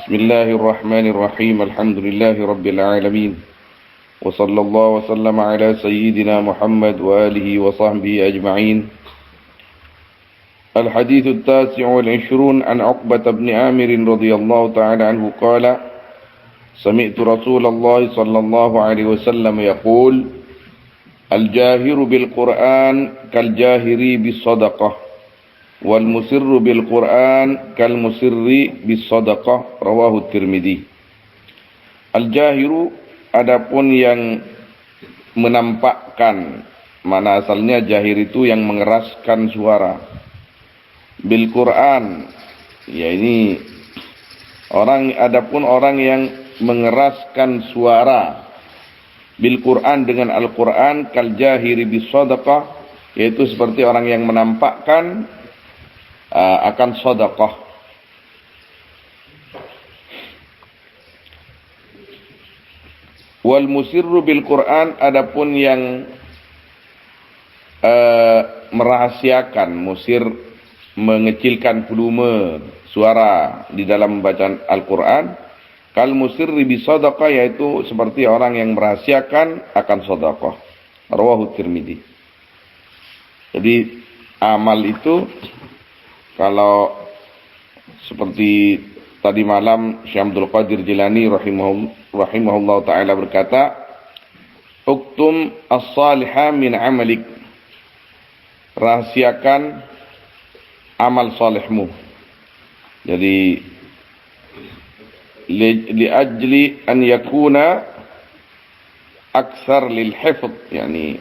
Bismillahirrahmanirrahim. Alhamdulillahirabbil alamin. Wa sallallahu wa sallama ala sayyidina Muhammad wa alihi wa sahbihi ajma'in. Al-hadits at-tasi' wal 20 an Uqbah bin Amir radhiyallahu ta'ala anhu qala sami'tu Rasulullah sallallahu alaihi wasallam yaqul al-jahiru bil Qur'an kal jahiri bis sadaqah wal musirru bil Qur'an kal musirri bis sadaqah, rawahu Tirmidzi. Al jahiru, adapun yang menampakkan, mana asalnya jahir itu yang mengeraskan suara. Bil Qur'an, ya ini adapun orang yang mengeraskan suara bil Qur'an dengan Al-Qur'an kal jahiri bis sadaqah, yaitu seperti orang yang menampakkan akan sedekah. Wal musirru bil Qur'an, adapun yang merahasiakan, musir mengecilkan volume suara di dalam bacaan Al-Qur'an, kal musirri bis sadaqah, yaitu seperti orang yang merahasiakan akan sedekah, rawahu Tirmidzi. Jadi amal itu, kalau seperti tadi malam Syekh Abdul Qadir Jilani rahimahullah ta'ala berkata, uktum as-salihah min amalik, rahasiakan amal salihmu. Jadi li ajli an yakuna aksar lil hifz, yani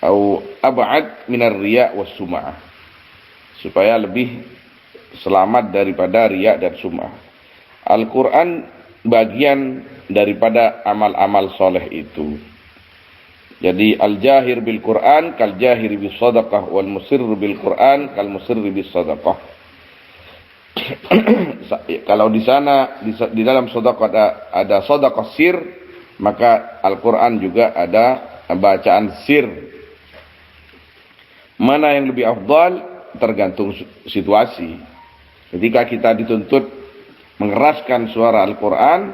atau ab'ad min ar-riya' was sum'ah, supaya lebih selamat daripada riya dan sum'ah. Al-Quran bagian daripada amal-amal soleh itu. Jadi al-jahir bil Quran kal jahir bis sadaqah wal musir bil Quran kal musir bis sadaqah. Kalau di sana di dalam sedekah ada sedekah sir, maka Al-Quran juga ada bacaan sir. Mana yang lebih afdal tergantung situasi. Ketika kita dituntut mengeraskan suara Al-Quran,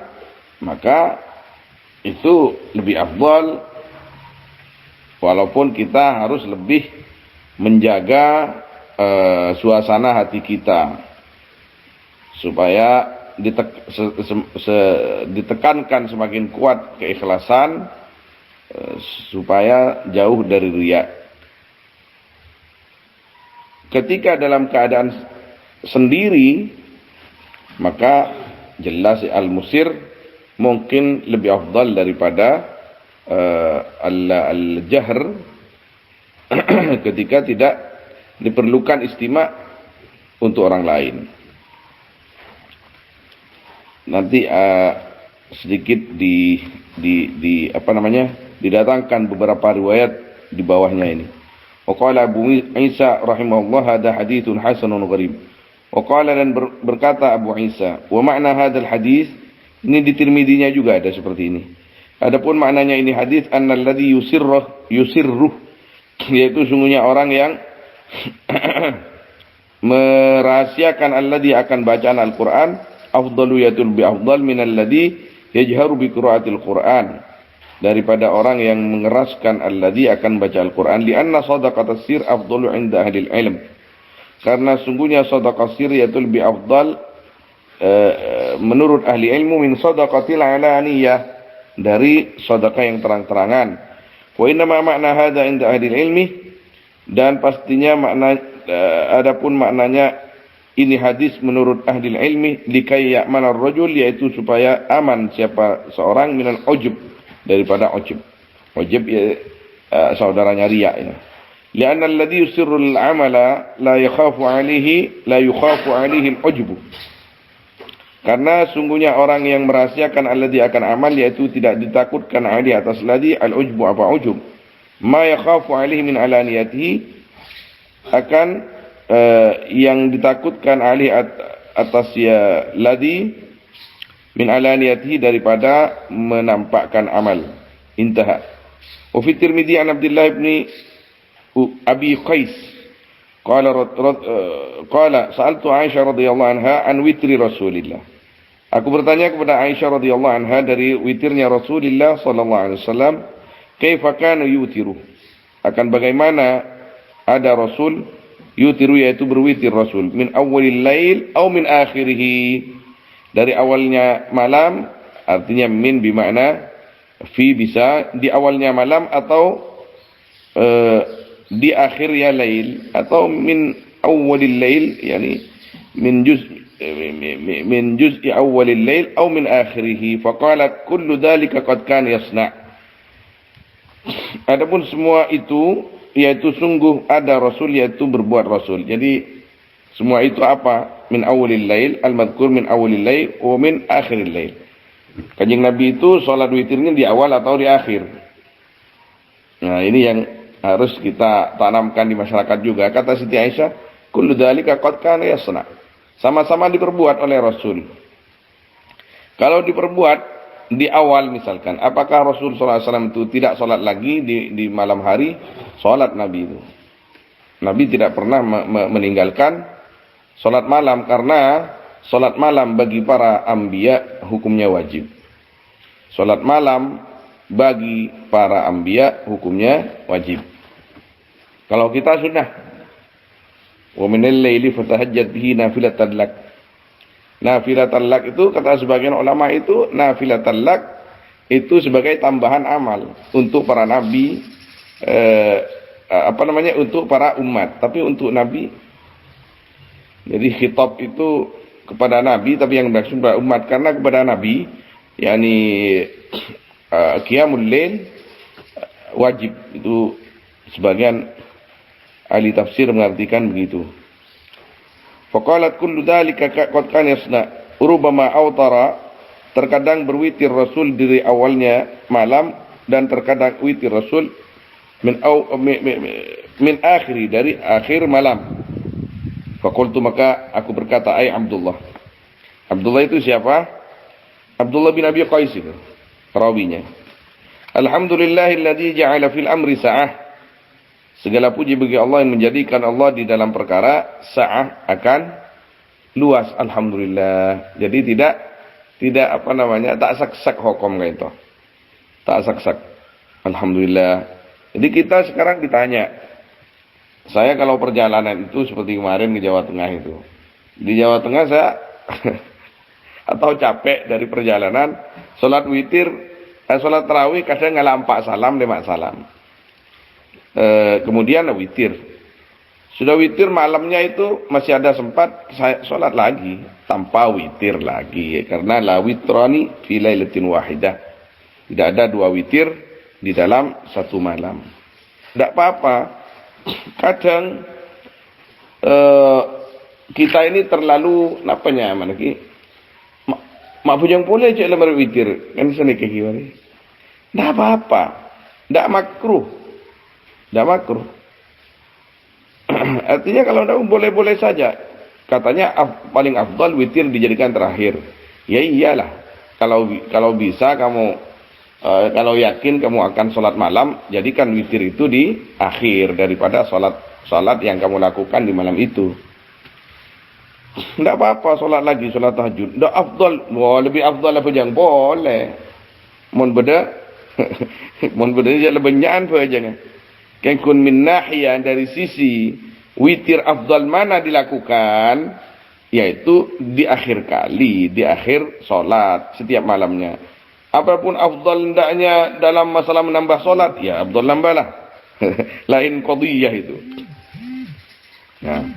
maka itu lebih afdal, walaupun kita harus lebih menjaga suasana hati kita, supaya ditekankan semakin kuat keikhlasan, supaya jauh dari riya. Ketika dalam keadaan sendiri, maka jelas al-musir mungkin lebih afdal daripada al-jahr ketika tidak diperlukan istima' untuk orang lain. Nanti sedikit didatangkan beberapa riwayat di bawahnya ini. Waqala Abu Isa rahimahullah, hada hadithun hasanun gharib. Waqala, dan berkata Abu Isa, wa makna hadal hadis, ini di Tirmidzinya juga ada seperti ini. Adapun maknanya ini hadis, annal ladzi yusirruh, yaitu sungguhnya orang yang merahasiakan alladzi akan bacaan Al-Quran, afdalu yatul bi afdal minal ladzi yajharu bi qiraatil Quran, daripada orang yang mengeraskan alladzi akan baca Al-Quran. Lianna sadaqatas sir afdalu inda ahli ilm, karena sungguhnya sadaqah sir yaitu lebih afdal menurut ahli ilmu min sadaqatil alaniyah, dari sedekah yang terang-terangan. Wa inna ma makna hadza inda ahli ilmi, dan pastinya adapun maknanya ini hadis menurut ahli ilmi, likai ya'man ar-rajul, yaitu supaya aman siapa seorang minal ujub, daripada ujub. Ujub ya saudaranya riya ya. Lianna alladhi yusirru al-amala la yakhafu alaihi al-ujub. Karena sungguhnya orang yang merahasiakan alladhi akan amal, yaitu tidak ditakutkan alaihi atas ladhi al-ujbu, apa ujub. Ma yakhafu alaihi min alaniyatihi, akan yang ditakutkan alaihi atas ya ladhi min alaniyatihi, daripada menampakkan amal. Intaha. Wa fi Tirmidzi an Abdullah bin Abi Qais qala sa'altu Aisyah radhiyallahu anha an witri Rasulillah. Aku bertanya kepada Aisyah radhiyallahu anha dari witirnya Rasulullah sallallahu alaihi wasallam, "Kaifa kana yutiru?" Akan bagaimana ada Rasul yutiru, yaitu berwitir Rasul, min awwalil lail atau min akhirih, dari awalnya malam, artinya min bimakna fi, bisa di awalnya malam atau di akhirnya lail, atau min awwalil lail yani min juz'i awwalil lail atau min akhirih. Faqalat kullu dhalika qad kana yasna'. Adapun semua itu, yaitu sungguh ada Rasul, yaitu berbuat Rasul. Jadi semua itu apa? Min awwalil lail, al-madhkur min awwalil lail wa min akhiril lail. Kanjeng Nabi itu sholat witirnya di awal atau di akhir. Nah, ini yang harus kita tanamkan di masyarakat juga. Kata Siti Aisyah, kullu dzalika qad kana yasna. Sama-sama diperbuat oleh Rasul. Kalau diperbuat di awal misalkan, apakah Rasul sallallahu alaihi wasallam itu tidak sholat lagi di malam hari? Sholat Nabi itu. Nabi tidak pernah meninggalkan sholat malam, karena sholat malam bagi para anbiya hukumnya wajib. Sholat malam bagi para anbiya hukumnya wajib. Kalau kita sunnah. Wa minal laili fatahajjat bihi nafilatan lak. Nafilatan lak itu kata sebagian ulama itu, nafilatan lak itu sebagai tambahan amal untuk para nabi, untuk para umat, tapi untuk nabi. Jadi khitab itu kepada nabi, tapi yang maksud kepada umat, karena kepada nabi yakni qiyamul lail wajib. Itu sebagian ahli tafsir mengartikan begitu. Faqalat kullu dzalika qad kana yasna, rubama autara, terkadang berwitir Rasul dari awalnya malam, dan terkadang witir Rasul min akhiri, dari akhir malam. Faqultu, maka aku berkata, ai Abdullah. Abdullah itu siapa? Abdullah bin Abi Qais itu rawinya. Alhamdulillahilladzi ja'ala fil amri sa'ah. Segala puji bagi Allah yang menjadikan Allah di dalam perkara sa'ah, akan luas. Alhamdulillah. Jadi tidak tak sak-sak hukum kayak itu. Tak sak-sak. Alhamdulillah. Jadi kita sekarang ditanya, saya kalau perjalanan itu seperti kemarin ke Jawa Tengah itu. Di Jawa Tengah saya atau capek dari perjalanan, sholat witir, sholat tarawih kadang ngalah 4 salam, 5 salam. Kemudian witir. Sudah witir malamnya itu masih ada sempat saya sholat lagi tanpa witir lagi, karena la witrani fi lailatin wahidah. Tidak ada 2 witir di dalam satu malam. Tidak apa-apa. Kadang kita ini terlalu mana ki? Mak bujang boleh je lembar witir. Kan sana ke gimana? Tidak apa-apa. Tidak makruh. Tidak makruh. Artinya kalau tidak boleh-boleh saja. Katanya paling afdal witir dijadikan terakhir. Ya iyalah. Kalau bisa kamu, kalau yakin kamu akan sholat malam, jadikan witir itu di akhir daripada sholat yang kamu lakukan di malam itu. Tidak apa-apa sholat lagi, sholat tahajud. Tidak afdal. Wah, lebih afdal apa yang boleh. Mohon beda dia lebih nyan apa aja kan. Kun min nahiyah, dari sisi witir afdal mana dilakukan, yaitu di akhir kali, di akhir sholat setiap malamnya. Apapun afdal hendaknya dalam masalah menambah sholat, ya afdal nambahlah. Lain qadiyah itu. Nah.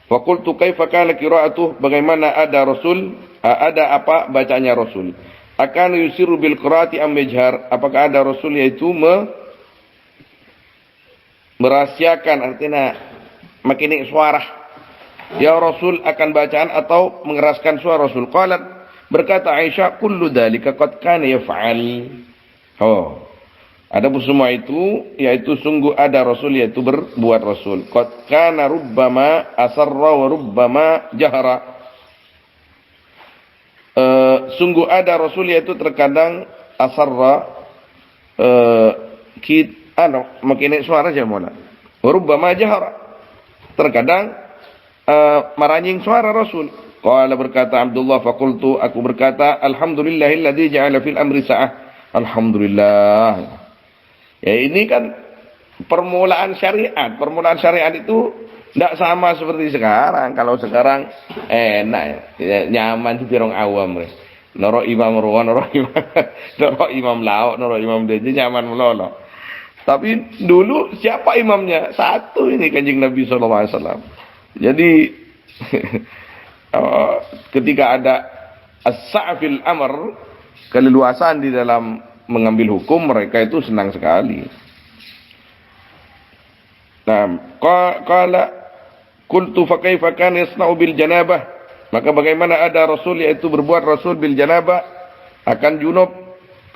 Wa qultu kaifa kana qira'atuh, bagaimana ada Rasul, ada apa bacanya Rasul? Akan yusiru bil qiraati am yajhar, apakah ada Rasul yaitu merahasiakan, artinya makin suara ya Rasul akan bacaan atau mengeraskan suara Rasul? Qalat, berkata Aisyah, kullu dzalika qad kana yaf'al. Oh, adapun semua itu yaitu sungguh ada Rasul, yaitu berbuat Rasul. Qad kana rubbama asarra wa rubbama jahara. Sungguh ada Rasul, yaitu terkadang asarra, makin suara aja mola. Rubbama jahara, terkadang meranying suara Rasul. Qala berkata Abdullah, faqultu, aku berkata, alhamdulillahilladzi ja'ala fil amri sa'ah. Alhamdulillah. Ya ini kan permulaan syariat. Permulaan syariat itu tidak sama seperti sekarang. Kalau sekarang enak ya, nyaman itu pirong awam. Noro imam ruwan, noro imam lauk, noro imam deji nyaman melolo. Tapi dulu siapa imamnya? Satu ini Kanjeng Nabi SAW. Jadi ketika ada as-sa'fil amr, keleluasan di dalam mengambil hukum, mereka itu senang sekali. Nah, qala qultu fa kaifa kana yasna'u bil janabah? Maka bagaimana ada Rasul, yaitu berbuat Rasul bil janabah, akan junub,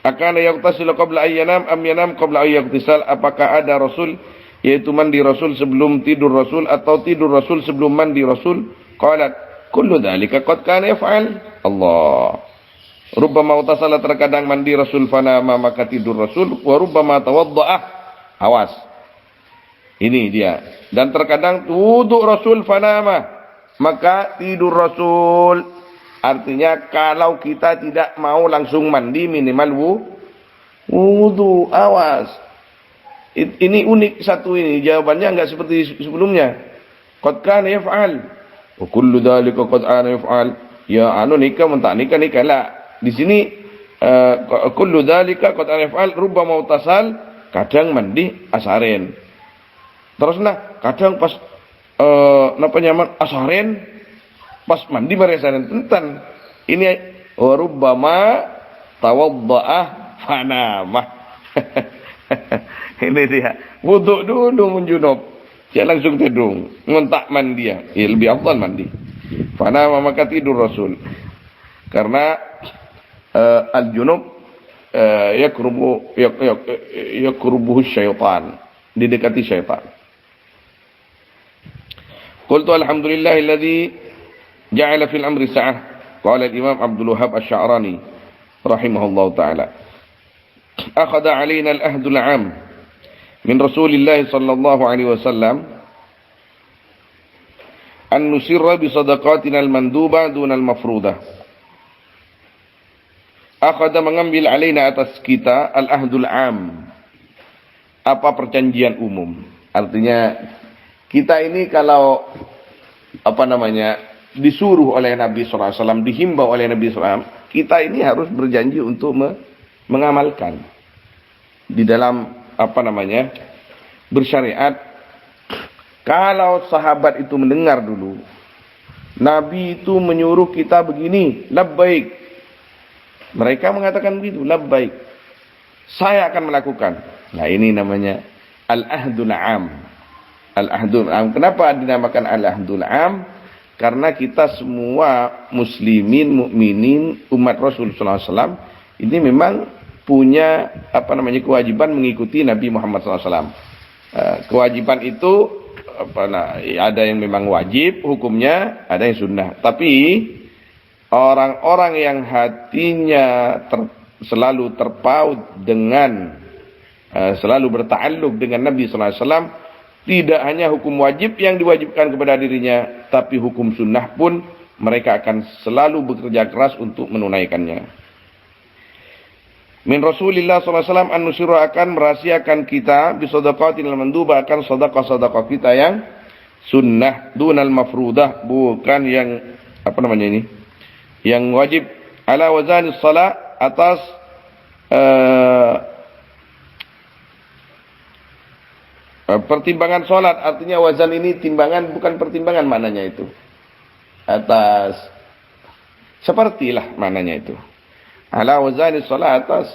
akan yaghtasilu qabla ayyanam am yanam qabla yaghtasal? Apakah ada Rasul, yaitu mandi Rasul sebelum tidur Rasul, atau tidur Rasul sebelum mandi Rasul? Qalat kullu dzalika qad kana yaf'al. Allah. Rubbama utasala, terkadang mandi Rasul fanama maka tidur Rasul, wa rubbama tawadda'ah. Awas. Ini dia. Dan terkadang wudu Rasul fanama maka tidur Rasul. Artinya kalau kita tidak mau langsung mandi, minimal wudu. Awas. Ini unik satu ini. Jawabannya enggak seperti sebelumnya. Qad kana yaf'al. Wa kullu dzalika qad ana yaf'al. Ya anu nikah mentak nikah lah. Di sini kullu dzalika qad ana yaf'al, rubbama utasal, kadang mandi asaren. Terus nah, kadang pas napa nyaman asaren, pas mandi mari asaren tenten. Ini wa rubbama tawadda'ah fanamah. Ini dia. Wudu dulu menjunub. Dia langsung tidur, ngontak mandi ya. Lebih afdal mandi. Fana maka tidur Rasul. Karena al-junub yakrubuhu syaitan, didekati syaitan. Qultu alhamdulillahilladzi ja'ala fil amri sa'ah. Qala al-Imam Abdul Wahhab Asy-Sya'rani rahimahullahu taala. Akhadha 'alaina al-ahdu al-'am min Rasulillah sallallahu alaihi wasallam an nusirra bi sadaqatina al-manduba duna al-mafrudah. Akhadha, mengambil, alaina, atas kita, al-ahdul am, apa perjanjian umum. Artinya kita ini kalau apa namanya disuruh oleh Nabi sallallahu alaihi wasallam, dihimbau oleh Nabi sallallahu alaihi wasallam, kita ini harus berjanji untuk mengamalkan di dalam apa namanya bersyariat. Kalau sahabat itu mendengar dulu Nabi itu menyuruh kita begini, labbaik, mereka mengatakan begitu, labbaik, saya akan melakukan. Nah ini namanya al-ahdul am. Al-ahdul am. Kenapa dinamakan al-ahdul am? Karena kita semua muslimin, mukminin, umat Rasul sallallahu alaihi wasallam ini memang punya apa namanya kewajiban mengikuti Nabi Muhammad SAW. Kewajiban itu ada yang memang wajib hukumnya, ada yang sunnah. Tapi orang-orang yang hatinya selalu terpaut dengan selalu berta'alluq dengan Nabi SAW, tidak hanya hukum wajib yang diwajibkan kepada dirinya, tapi hukum sunnah pun mereka akan selalu bekerja keras untuk menunaikannya. Min Rasulillah SAW an-nusyura, akan merahasiakan kita bisadaqatil manduba, akan sedekah-sedekah kita yang sunnah, dunal mafrudah, bukan yang apa namanya ini, yang wajib. Ala wazanis salat, atas pertimbangan salat. Artinya wazan ini timbangan, bukan pertimbangan maknanya itu. Atas sepertilah maknanya itu. Ala wazani salat, atas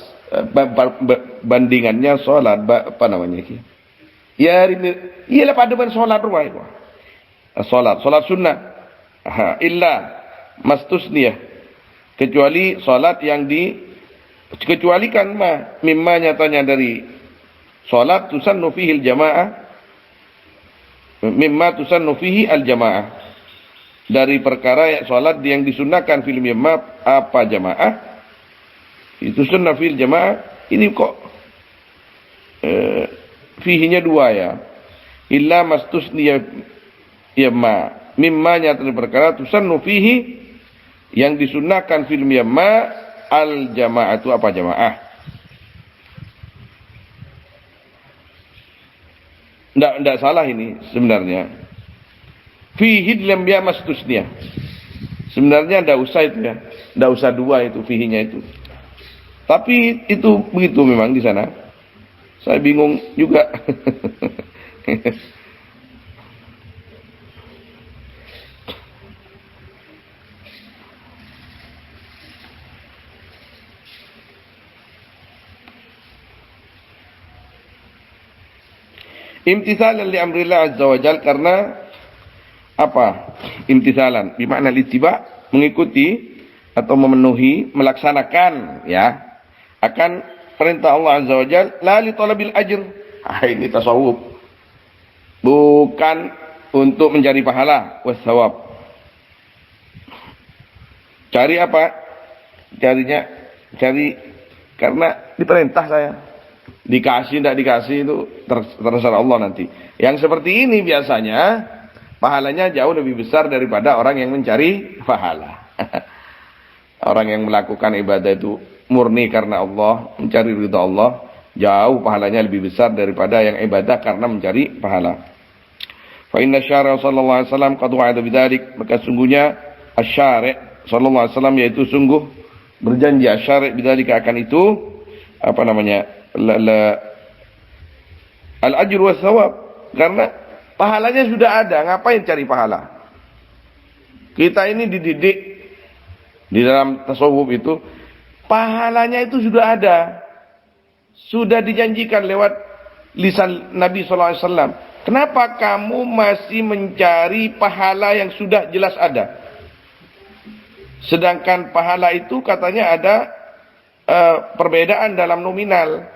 bandingannya salat, apa namanya ini? Ya ini ialah paduan salat rumah itu. Salat sunnah. Illa mastusniyah, kecuali salat yang dikecualikan mimma nyatanya dari salat tusannu fihi al-jamaah, mimma tusannu fihi al-jamaah, dari perkara salat yang disunnahkan fil mimma apa jamaah. Itu sunnah fil jamaah. Ini kok fihinya dua ya. Illa mastusniya yamma. mimma nyata perkara tusannu fihi yang disunnahkan film yamma al jamaah itu apa jamaah? Ndak salah ini sebenarnya. Fihi lam yamas tusnya. Sebenarnya ndak usah itu ya. Ndak usah dua itu fihinya itu. Tapi itu begitu memang di sana. Saya bingung juga. Imtithalan li amrillah azza wa jal, karena apa? Imtithalan bermakna ittiba, mengikuti atau memenuhi, melaksanakan ya akan perintah Allah azza wa jal, la li talabil ajr. Ini tasawuf. Bukan untuk mencari pahala wasawab. Cari apa? Cari karena diperintah saya. Dikasih tidak dikasih itu terserah Allah nanti. Yang seperti ini biasanya pahalanya jauh lebih besar daripada orang yang mencari pahala. Orang yang melakukan ibadah itu murni karena Allah, mencari ridha Allah, jauh pahalanya lebih besar daripada yang ibadah karena mencari pahala. Fa inna syara sallallahu alaihi wasallam qad wa'ada bidzalik, maka sungguhnya asy-syari' sallallahu alaihi wasallam yaitu sungguh berjanji asy-syari' bidzalika akan itu apa namanya? Al-ajr wa thawab, karena pahalanya sudah ada, ngapain cari pahala? Kita ini dididik di dalam tasawuf itu, pahalanya itu sudah ada, sudah dijanjikan lewat lisan Nabi SAW. Kenapa kamu masih mencari pahala yang sudah jelas ada? Sedangkan pahala itu katanya ada perbedaan dalam nominal,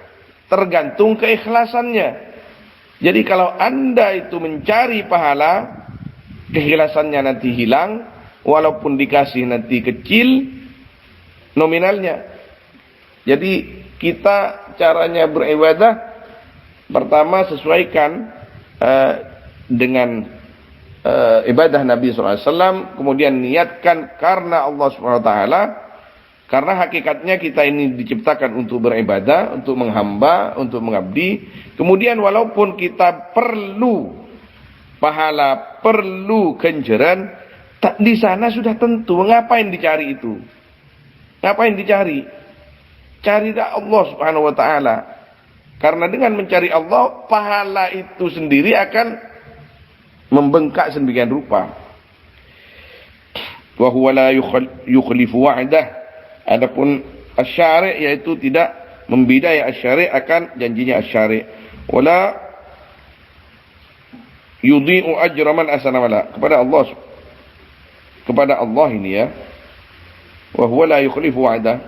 tergantung keikhlasannya. Jadi kalau Anda itu mencari pahala, keikhlasannya nanti hilang, walaupun dikasih nanti kecil nominalnya. Jadi kita caranya beribadah, pertama sesuaikan dengan ibadah Nabi SAW, kemudian niatkan karena Allah SWT. Karena hakikatnya kita ini diciptakan untuk beribadah, untuk menghamba, untuk mengabdi. Kemudian walaupun kita perlu pahala, perlu ganjaran, di sana sudah tentu. Ngapain dicari itu? Ngapain dicari? Carilah Allah Subhanahu wa taala. Karena dengan mencari Allah, pahala itu sendiri akan membengkak sedemikian rupa. Wa huwa la yukhlifu wa'dah. Adapun asy-syari' yaitu tidak membidai asy-syari' akan janjinya asy-syari'. Wala yudhi'u ajra man ahsana amala. Kepada Allah ini ya. Wa huwa la yukhlifu wa'dah.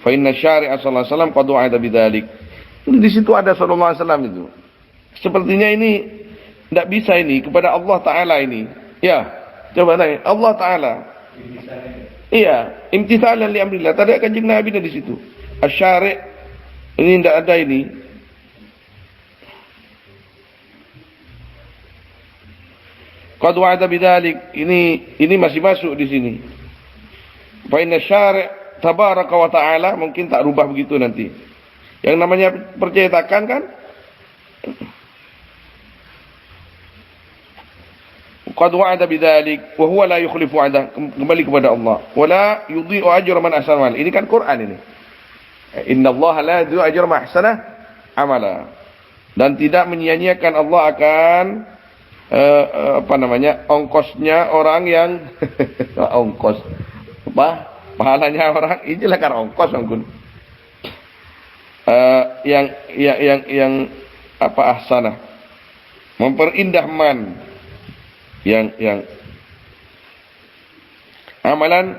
Fa inna asy-syari'a sallallahu alaihi wasallam qad wa'ada bidzalik. Di situ ada sallallahu alaihi wasallam itu. Sepertinya ini tidak bisa ini kepada Allah Taala ini. Ya, coba tanya Allah Taala. Iya, imtithalan li amrillah. Tadi kanjeng Nabi di situ. Asy-syari' ini tidak ada ini. Qad wa'ada bidzalik. Ini masih masuk di sini. Fa inna asy-syari' tabaraka wa ta'ala, mungkin tak rubah begitu nanti. Yang namanya percetakan kan? Qad wa'ada bidzalik wa huwa la yukhlifu 'ada, kembali kepada Allah. Wala yudhi'u ajra man ahsana amal. Ini kan Quran ini. Innallaha la yudhi'u ajra man ahsana amala. Dan tidak menyia-nyiakan Allah akan ongkosnya orang yang ongkos apa? Pahalanya orang ini lah kan ongkos anggun. Yang apa ahsana? Memperindah man. Yang amalan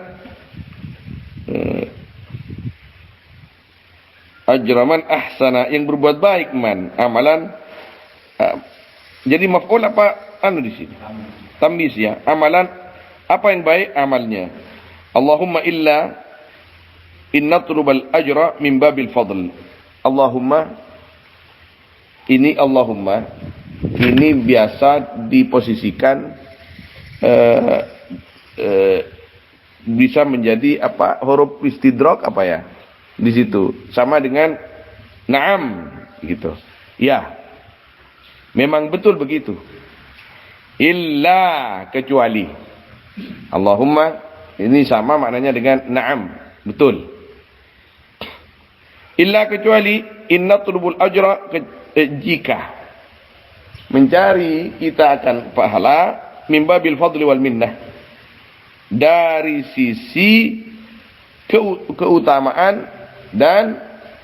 ajraman ahsana, yang berbuat baik man amalan. Jadi maf'ul apa di sini? Tamyiz ya. Amalan apa yang baik amalnya. Allahumma illa inna tulubal ajra min babil fadl. Allahumma ini biasa diposisikan eh, eh, bisa menjadi apa, huruf istidrak apa ya di situ, sama dengan na'am gitu. Ya, memang betul begitu. Illa, kecuali. Allahumma ini sama maknanya dengan na'am, betul. Illa, kecuali inna tulubul ajra, jika mencari kita akan pahala mimbabil fadli wal minnah, dari sisi keutamaan dan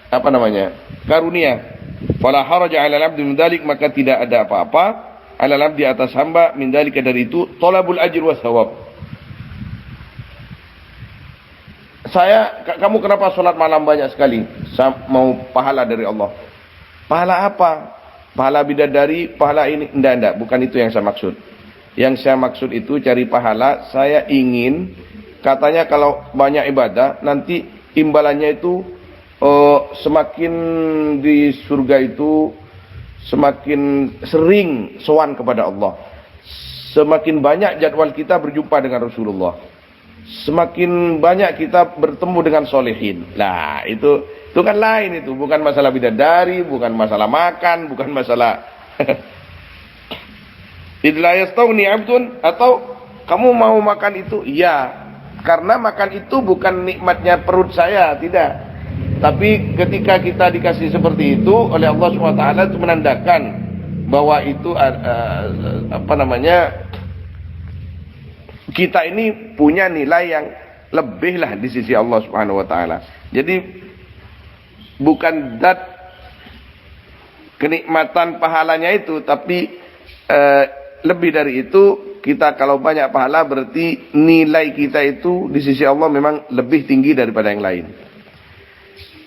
apa namanya, karunia. Fala haraja 'ala al-'abdi min dzalik, maka tidak ada apa-apa 'ala al-'abdi atas hamba min dzalika, dari itu talabul ajr wa thawab. Kamu kenapa sholat malam banyak sekali? Mau pahala dari Allah. Pahala apa? Pahala bidadari, pahala ini? Enggak, bukan itu yang saya maksud. Yang saya maksud itu cari pahala, saya ingin katanya kalau banyak ibadah nanti imbalannya itu semakin di surga itu semakin sering sowan kepada Allah. Semakin banyak jadwal kita berjumpa dengan Rasulullah. Semakin banyak kita bertemu dengan solehin. Nah, itu kan lain, itu bukan masalah bidadari, bukan masalah makan, bukan masalah idla yastaghni 'abdun, atau kamu mau makan itu? Iya, karena makan itu bukan nikmatnya perut saya, tidak. Tapi ketika kita dikasih seperti itu oleh Allah SWT, itu menandakan bahwa itu apa namanya, kita ini punya nilai yang lebih lah di sisi Allah Subhanahu wa taala. Jadi bukan dat kenikmatan pahalanya itu, tapi lebih dari itu, kita kalau banyak pahala berarti nilai kita itu di sisi Allah memang lebih tinggi daripada yang lain.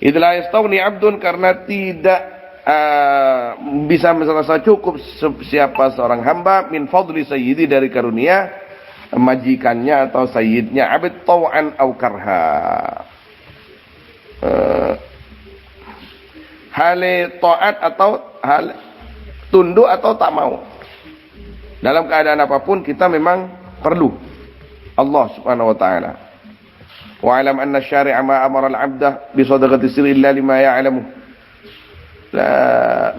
Idza yastaghni 'abdun, karena tidak bisa merasa cukup siapa seorang hamba min fadli sayyidi, dari karunia majikannya atau sayyidnya, 'abd taw'an aw karha. Hale taat atau hal tunduk atau tak mau. Dalam keadaan apapun kita memang perlu Allah Subhanahu wa taala. Wa alam anna syari'a ma amara al-'abda bi sadaqati sirri illa lima ya'lamu. La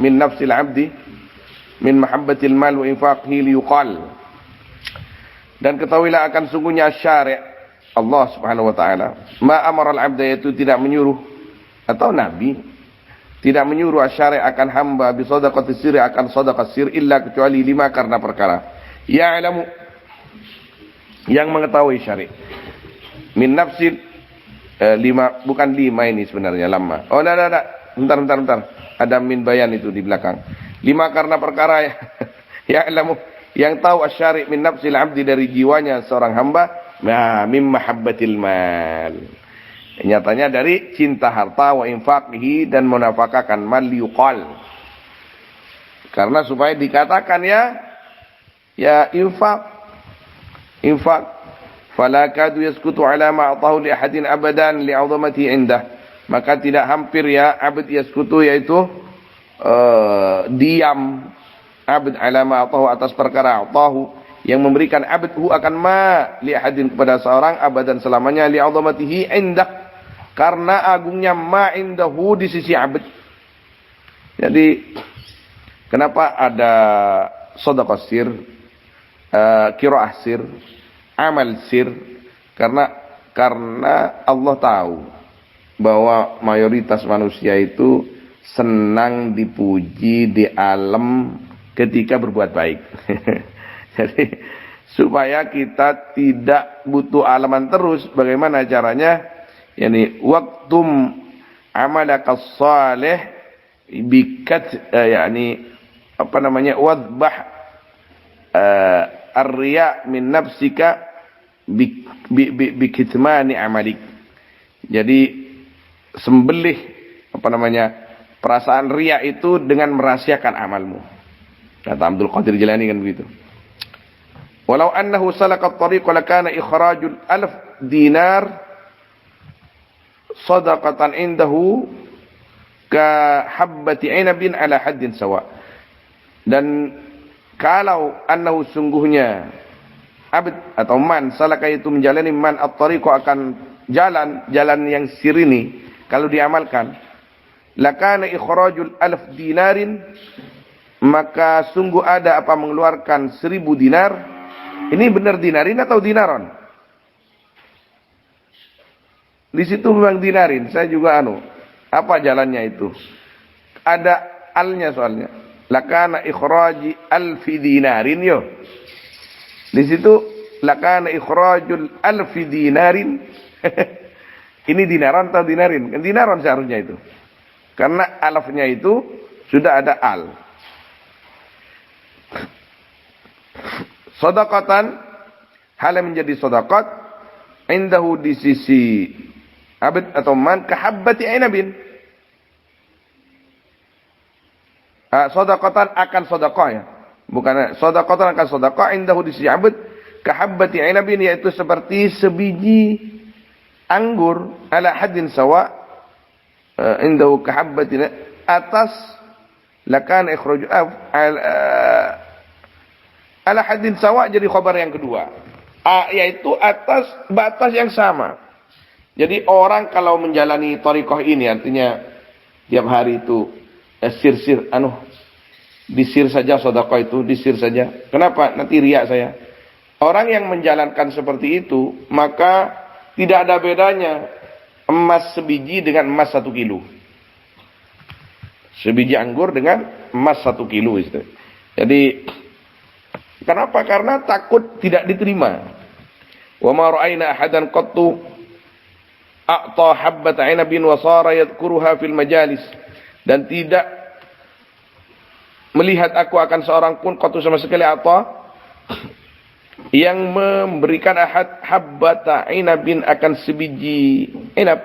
min nafsil 'abdi min mahabbatil mal wa infaqihi liyuqal. Dan ketahuilah akan sungguhnya syari' Allah Subhanahu wa taala, ma amara al-'abda, yaitu tidak menyuruh, atau nabi tidak menyuruh asyari' akan hamba bisadaqati sirri, akan sadaqah sir, illa kecuali lima, karena perkara ya'lamu, yang mengetahui syari'. Min nafsin, lima, bukan lima ini sebenarnya, lama. Oh, enggak. Bentar. Ada min bayan itu di belakang. Lima karena perkara ya'lamu, yang tahu asyari' min nafsil 'abdi, dari jiwanya seorang hamba, min mahabbatil mal. Nyatanya dari cinta harta, wa infaqihi, dan menafkahkan mal, yuqal, karena supaya dikatakan ya infak. Fala kadu yaskutu ala ma atahu li ahadin abadan li'azamati indah, maka tidak hampir ya abd yaskutu, yaitu diam abd ala ma atahu, atas perkara atahu, yang memberikan abdhu akan ma li ahadin, kepada seorang, abadan selamanya, li'azamatihi indah, karena agungnya ma indahu di sisi abd. Jadi kenapa ada sedekah sir, qiraah sir, amal sir? Karena Allah tahu bahwa mayoritas manusia itu senang dipuji di alam ketika berbuat baik. Jadi supaya kita tidak butuh alaman terus, bagaimana caranya? Yani waktum amalaka salih bikat, yani apa namanya, wadbah ar-riya min nafsika bikitmani amalik. Jadi sembelih apa namanya, perasaan riya itu dengan merahasiakan amalmu. Kata Abdul Qadir Jilani kan begitu. Walau annahu salaka at-tariq lakana ikhrajul 1000 dinar sadaqatan indahu ka habbati 'inabin ala haddin sawa. Dan kalau annahu, sungguhnya abd atau man salaka itu menjalani man at-tariqa akan jalan yang sirini kalau diamalkan, lakana ikhrajul 1000 dinarin, maka sungguh ada apa mengeluarkan 1000 dinar. Ini benar dinarin atau dinaron? Di situ memang dinarin. Saya juga apa jalannya itu? Ada alnya soalnya. Lakana ikhraji 1000 dinarin yo. Di situ lakana ikhrajul 1000 dinarin. Ini dinaron atau dinarin? Kan dinaron seharusnya itu. Karena alafnya itu sudah ada al. Sedekatan, hal yang menjadi sedekah indahu di sisi abd atau man kahabbati ainabin. Sedekatan akan sedekah ya. Bukan sedekatan akan sedekah indahu di sisi abd kahabbati ainabin, yaitu seperti sebiji anggur ala haddin sawa, indahu kahabbati atas lakan ikhraj ala haddin sawa, jadi khabar yang kedua, yaitu atas batas yang sama. Jadi orang kalau menjalani thariqah ini, artinya tiap hari itu sir-sir disir saja sedekah itu, disir saja. Kenapa? Nanti riak saya. Orang yang menjalankan seperti itu, maka tidak ada bedanya emas sebiji dengan emas 1 kilo. Sebiji anggur dengan emas 1 kilo itu. Jadi kenapa? Karena takut tidak diterima. Wa ma ra'ayna ahadan qattu a'ta habbat 'inabin wa sara yadhkuruha fil majalis. Dan tidak melihat aku akan seorang pun qattu sama sekali a'ta yang memberikan ahad habbata 'inabin akan sebiji inab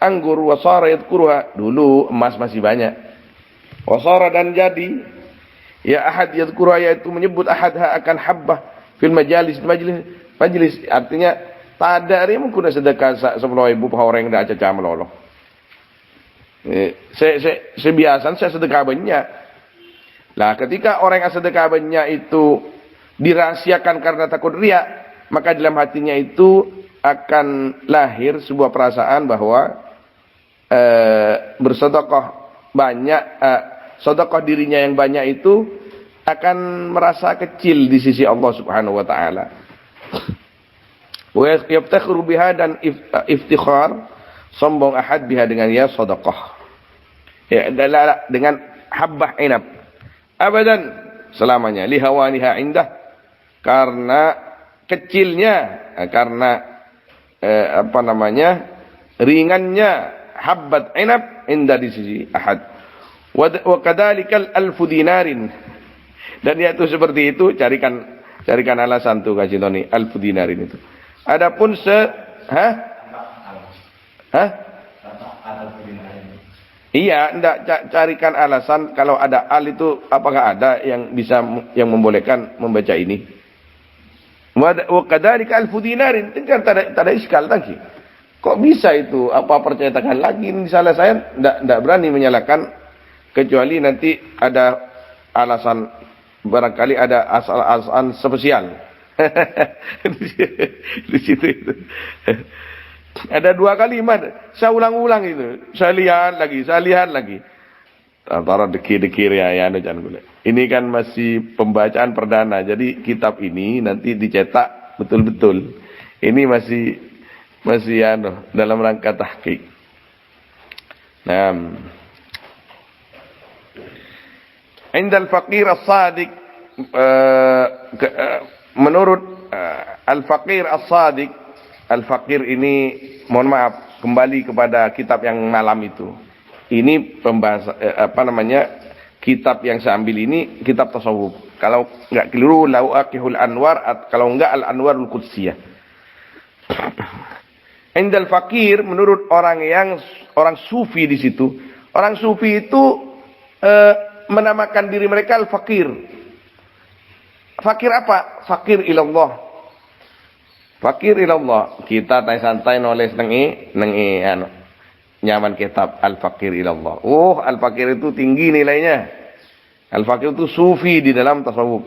anggur, wa sara yadhkuruha, dulu emas masih banyak, wa sara dan jadi ya ahad yadhkuruha, yaitu menyebut ahadha akan habbah fil majalis, majlis, artinya tadari mungkin sedekah 10.000 orang dah caca meloloh. Sebiasan saya sedekah banyak. Lah ketika orang yang sedekah banyak itu dirahasiakan karena takut riya, maka dalam hatinya itu akan lahir sebuah perasaan bahwa bersedekah banyak, sedekah dirinya yang banyak itu akan merasa kecil di sisi Allah Subhanahu wa taala. Wa yaftakhiru biha, dan iftikhar, sombong ahad biha dengan ya sedekah. Ya, dengan habbah inab. Abadan, selamanya, lihawaniha indah, karena kecilnya, karena ringannya habbat inab indah di sisi ahad. Wa kadzalikal 1000 dinarin, dan yaitu seperti itu, carikan alasan tuh Kak Cintoni, 1000 dinarin itu. Adapun iya, enggak, carikan alasan kalau ada al itu, apakah ada yang bisa yang membolehkan membaca ini. Wa kadzalika 1000 dinarin, kan tak ada iskal lagi. Kok bisa itu? Apa percetakan lagi? Misalnya saya enggak berani menyalahkan, kecuali nanti ada alasan, barangkali ada alasan spesial. Di situ itu. Ada 2 kalimat, saya ulang-ulang itu. Saya lihat lagi. Antara dekir-dekir ya jangan boleh. Ini kan masih pembacaan perdana. Jadi kitab ini nanti dicetak betul-betul. Ini masih dalam rangka tahqiq. Nah, indal faqir as-sadiq, menurut al-faqir as-sadiq, al-faqir ini, mohon maaf, kembali kepada kitab yang malam itu. Ini pembahasan kitab yang saya ambil ini kitab tasawuf. Kalau enggak keliru, Lawaqihul Anwar, kalau enggak Al-Anwarul Qudsiyah. Indal faqir, menurut orang sufi di situ. Orang sufi itu menamakan diri mereka al-faqir. Fakir apa? Fakir ilallah. Fakir ilallah. Kita santai nulis nyaman kitab al-fakir ilallah. Al-fakir itu tinggi nilainya. Al-fakir itu sufi di dalam tasawuf.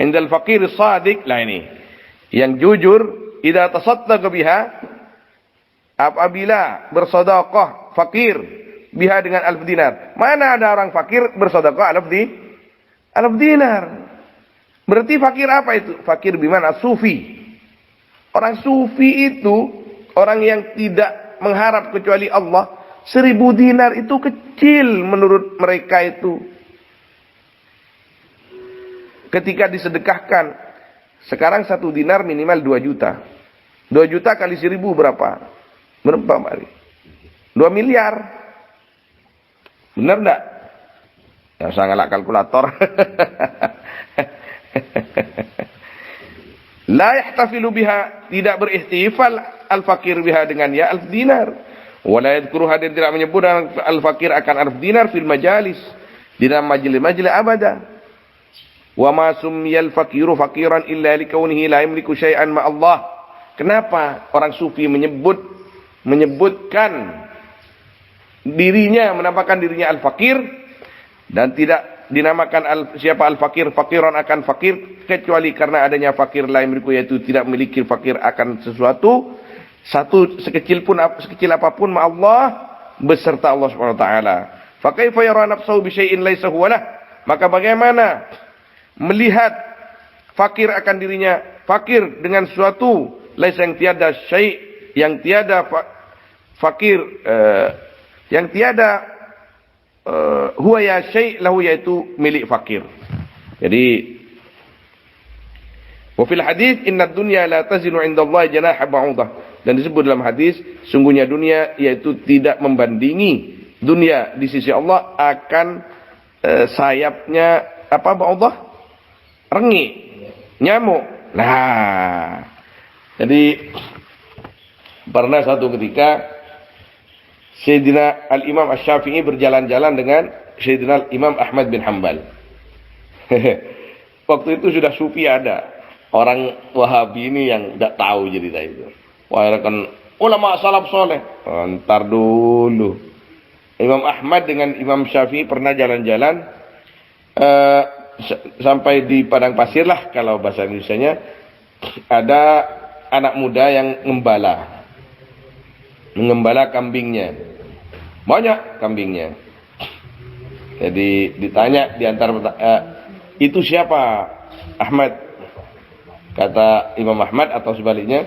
Indal faqir shadiq, lah ini. Yang jujur, idza tasaddaqa biha, apabila bersedekah fakir biha dengan 1000 dinar. Mana ada orang fakir bersedekah 1000 dinar? Berarti fakir apa itu? Fakir bimana? Sufi. Orang sufi itu orang yang tidak mengharap kecuali Allah. 1000 dinar itu kecil menurut mereka itu. Ketika disedekahkan, sekarang 1 dinar minimal 2 juta. 2 juta kali 1000 berapa? Berapa kali? 2 miliar. Benar enggak? Ya usah ngelak kalkulator. La yahtafilu biha, tidak berihtifal al-fakir biha dengan ya 1000 dinar. Wala yadhkuruha, dan tidak menyebut al-fakir akan 1000 dinar fil majalis, di dalam majlis-majlis abada. Wa ma sumiyal fakiru fakiran illa likaunihi la yamliku syai'an ma Allah. Kenapa orang sufi menyebutkan dirinya, menampakkan dirinya al-fakir, dan tidak dinamakan siapa al-fakir fakiran akan fakir, kecuali karena adanya fakir la yamliku, yaitu tidak memiliki fakir akan sesuatu sekecil apapun ma Allah beserta Allah Subhanahu wa taala. Fa kaifa yara nafsuhu bi syai'in laisa huwa lah? Maka bagaimana melihat fakir akan dirinya, fakir dengan sesuatu laisa, yang tiada syai', yang tiada fakir, yang tiada huwa ya syai' lahu, yaitu milik fakir. Jadi wa fil hadis inna dunya la tazinu 'inda Allah janaha ba'udah, dan disebut dalam hadis sungguhnya dunia yaitu tidak membandingi, dunia di sisi Allah akan sayapnya apa, ba'udah, rengi, nyamuk. Nah, jadi pernah satu ketika Sayyidina Al-Imam Asy-Syafi'i berjalan-jalan dengan Sayyidina Imam Ahmad bin Hanbal. Waktu itu sudah sufi ada. Orang Wahabi ini yang tidak tahu cerita itu. Wah, kan ulama salaf soleh. Ntar dulu. Imam Ahmad dengan Imam Syafi'i pernah jalan-jalan sampai di padang pasir lah kalau bahasa Indonesianya. Ada anak muda yang mengembala kambingnya. Banyak kambingnya. Jadi ditanya di antara itu siapa? Ahmad. Kata Imam Ahmad atau sebaliknya,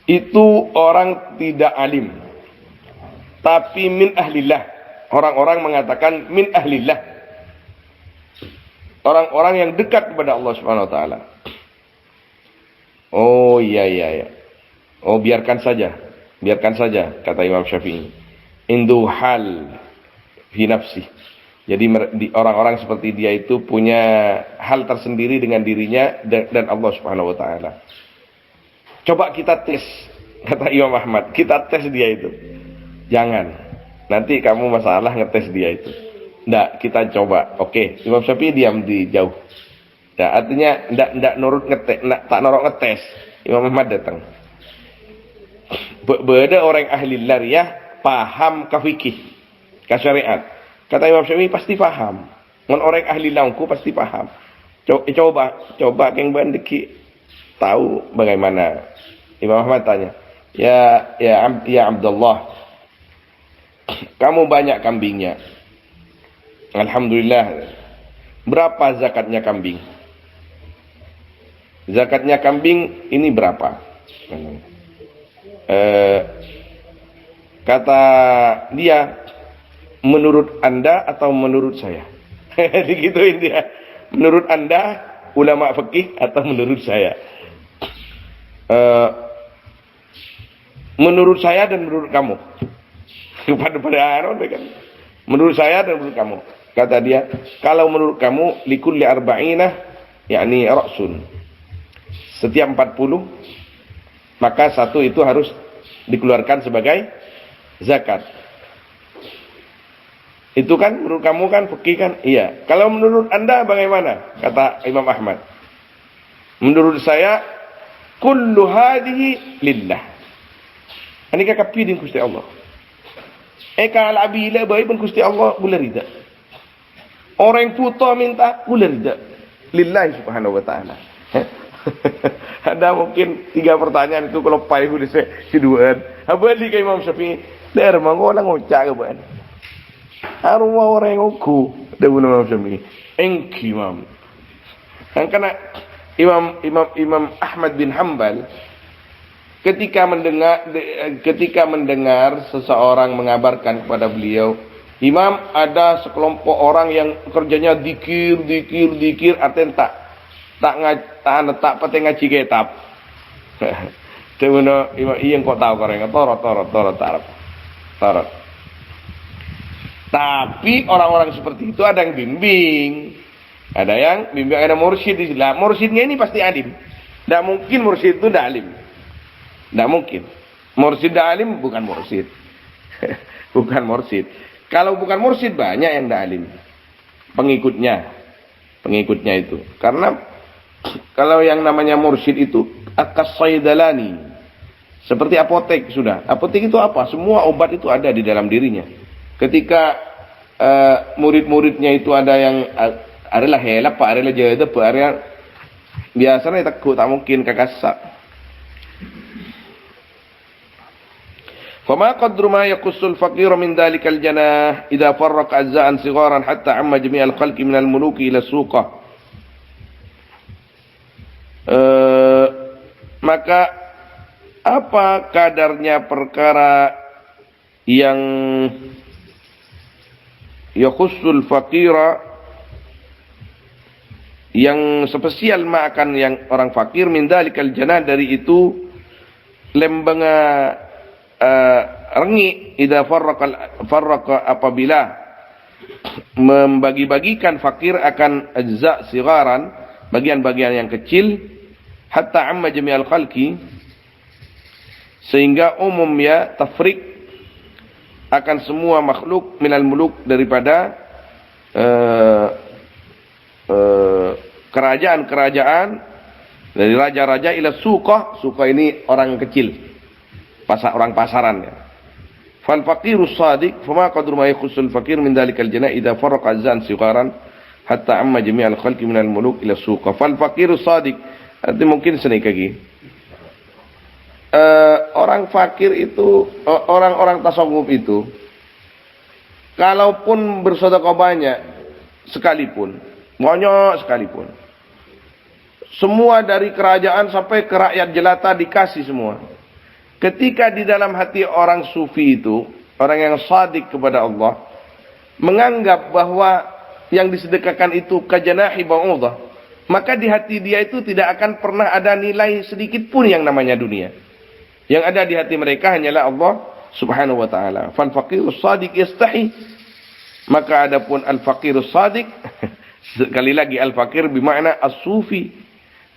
itu orang tidak alim, tapi min ahlillah. Orang-orang mengatakan min ahlillah, orang-orang yang dekat kepada Allah Subhanahu wa taala. Oh iya. Oh biarkan saja, kata Imam Syafi'i. Indu hal fi nafsi. Jadi orang-orang seperti dia itu punya hal tersendiri dengan dirinya dan Allah Subhanahu wa taala. Coba kita tes, kata Imam Ahmad, kita tes dia itu. Jangan. Nanti kamu masalah ngetes dia itu. Nggak, kita coba. Oke, Imam Syafi'i diam di jauh. Nah, artinya ndak nurut ngetes, tak norok ngetes. Imam Ahmad datang. Beda orang ahli lariyah paham ka fikih, ka syariat. Kata Imam Syafi'i pasti paham. Mun orang ahli langku pasti paham. Coba keng bandeki tahu bagaimana. Imam Ahmad tanya, ya Abdullah, kamu banyak kambingnya. Alhamdulillah. Berapa zakatnya kambing? Zakatnya kambing ini berapa? Kata dia, menurut Anda atau menurut saya? Digituin dia. Menurut Anda, ulama fikih, atau menurut saya? Menurut saya dan menurut kamu. Menurut saya dan menurut kamu. Kata dia, kalau menurut kamu, likulli arba'ina, yakni ra'sun. Setiap 40, maka satu itu harus dikeluarkan sebagai zakat. Itu kan menurut kamu kan fikih kan? Iya. Kalau menurut Anda bagaimana? Kata Imam Ahmad. Menurut saya, kullu hadhihi lillah. Ini kakak pilih Gusti Allah. Kalau abila baik pun Gusti Allah boleh rida. Orang puto minta boleh rida. lillahi subhanahu wa ta'ala. Ada mungkin 3 pertanyaan itu kalau pai ku si duan. Apa di Imam Syafi'i? Der mangko lang ngucak ban. Arwah orang uku da Imam Syafi'i. Engki Imam. Kan karena Imam Ahmad bin Hanbal ketika mendengar seseorang mengabarkan kepada beliau, Imam ada sekelompok orang yang kerjanya dikir, artinya tak pati ngaji kitab. Temuno Imam iya kok tahu koreng torot. Tapi orang-orang seperti itu ada yang bimbing. Ada yang bimbing, ada mursyid di sini. Mursyidnya ini pasti alim. Tidak mungkin mursyid itu tidak alim. Tidak mungkin. Mursyid tidak alim bukan mursyid. Bukan mursyid. Kalau bukan mursyid banyak yang tidak alim. Pengikutnya itu. Karena kalau yang namanya mursyid itu as-saydalani. Seperti apotek sudah. Apotek itu apa? Semua obat itu ada di dalam dirinya. Ketika murid-muridnya itu ada yang adalah helap, pak adalah jahit, pak adalah biasanya tak mungkin kakasak. Fama qadru ma yaqussul faqir min dalikal janah idza farraqa ajza'an sigharan hatta amma jami'al khalqi min al-muluki ila suqah. Maka apa kadarnya perkara yang yaqussul faqira yang spesial makan yang orang fakir min dalikal janah dari itu lembenga rengi idza farraqa apabila membagi-bagikan fakir akan ajza sigharan bagian-bagian yang kecil hatta amma jami'al khalqi sehingga umum ya tafrik akan semua makhluk minal muluk daripada kerajaan-kerajaan dari raja-raja ila suqah. Suqah ini orang kecil, orang pasaran ya. Fal faqirus shadiq fama qadru ma yakhussul faqir min dalikal janah idza farraqa azan sigharan hatta amma jami'al khalqi minal muluk ila suqah. Fal faqirus shadiq arti mungkin senik lagi. Orang fakir itu, orang-orang tasawuf itu kalaupun bersedekah banyak sekalipun, semua dari kerajaan sampai ke rakyat jelata dikasih semua. Ketika di dalam hati orang sufi itu, orang yang sadik kepada Allah, menganggap bahwa yang disedekahkan itu kajanahi ba'udah, maka di hati dia itu tidak akan pernah ada nilai sedikit pun yang namanya dunia. Yang ada di hati mereka hanyalah Allah subhanahu wa ta'ala. Fal faqirus sadik yastahi. Maka adapun al-faqirus sadik, sekali lagi al-faqir bermakna as-sufi,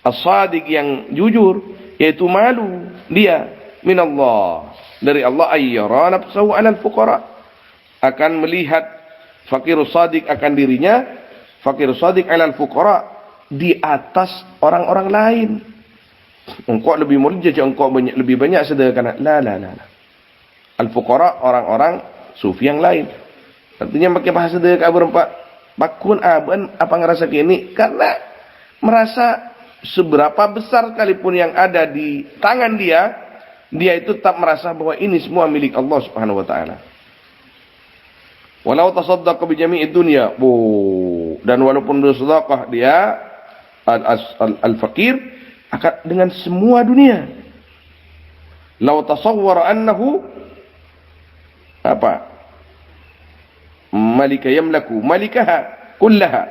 as-sadiq yang jujur, yaitu malu dia minallah, dari Allah, ayyara nafsahu 'alal fuqara, akan melihat faqirus sadiq akan dirinya, faqirus sadiq 'alal fuqara, di atas orang-orang lain. Engkau lebih mulia, engkau lebih banyak sedekah. La. Al-fuqara orang-orang sufi yang lain. Artinya pakai bahasa sedekah berempat. Bakun aban apa ngerasa gini karena merasa seberapa besar sekalipun yang ada di tangan dia itu tetap merasa bahwa ini semua milik Allah Subhanahu wa taala. Walau tasaddaqa bi jami'id dunya, dan walaupun bersedekah dia al-faqir akan dengan semua dunia. Lau tasawwara annahu apa? Malika yamlaku malikaha kullaha.